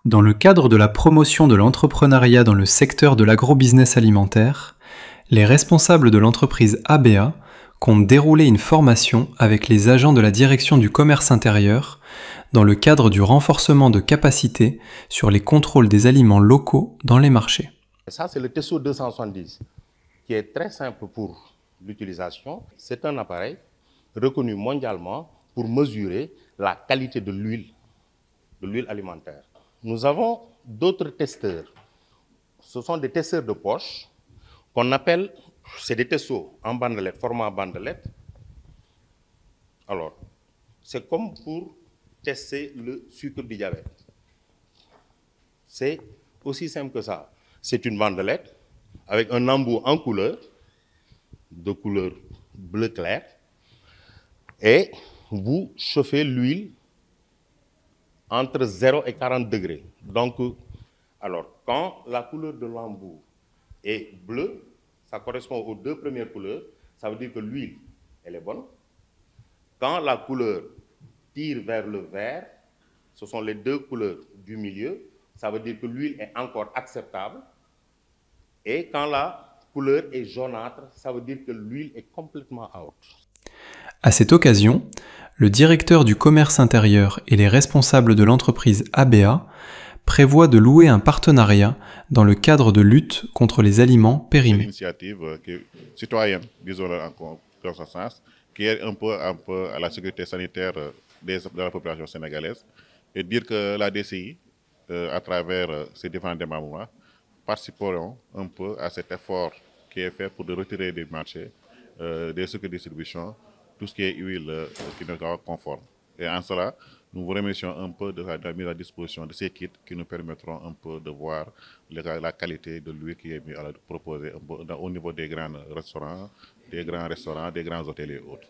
Dans le cadre de la promotion de l'entrepreneuriat dans le secteur de l'agrobusiness alimentaire, les responsables de l'entreprise ABA comptent dérouler une formation avec les agents de la direction du commerce intérieur dans le cadre du renforcement de capacités sur les contrôles des aliments locaux dans les marchés. Ça, c'est le Tessot 270, qui est très simple pour l'utilisation. C'est un appareil reconnu mondialement pour mesurer la qualité de l'huile alimentaire. Nous avons d'autres testeurs. Ce sont des testeurs de poche qu'on appelle, c'est des testeurs en bandelette, format bandelette. Alors, c'est comme pour tester le sucre du diabète. C'est aussi simple que ça. C'est une bandelette avec un embout en couleur, de couleur bleu clair, et vous chauffez l'huile entre 0 et 40 degrés. Donc, alors, quand la couleur de l'embout est bleue, ça correspond aux deux premières couleurs, ça veut dire que l'huile, elle est bonne. Quand la couleur tire vers le vert, ce sont les deux couleurs du milieu, ça veut dire que l'huile est encore acceptable. Et quand la couleur est jaunâtre, ça veut dire que l'huile est complètement out. À cette occasion, le directeur du commerce intérieur et les responsables de l'entreprise ABA prévoient de louer un partenariat dans le cadre de lutte contre les aliments C'est une périmés. initiative citoyenne, disons-le dans ce sens, qui est un peu à la sécurité sanitaire de la population sénégalaise, et dire que la DCI, à travers ses différents démembrements, participeront un peu à cet effort qui est fait pour retirer des marchés, des sucres de distribution, tout ce qui est huile qui n'est pas conforme. Et en cela, nous vous remercions un peu de la mise à disposition de ces kits qui nous permettront un peu de voir la qualité de l'huile qui est mise à proposer au niveau des grands restaurants, des grands hôtels et autres.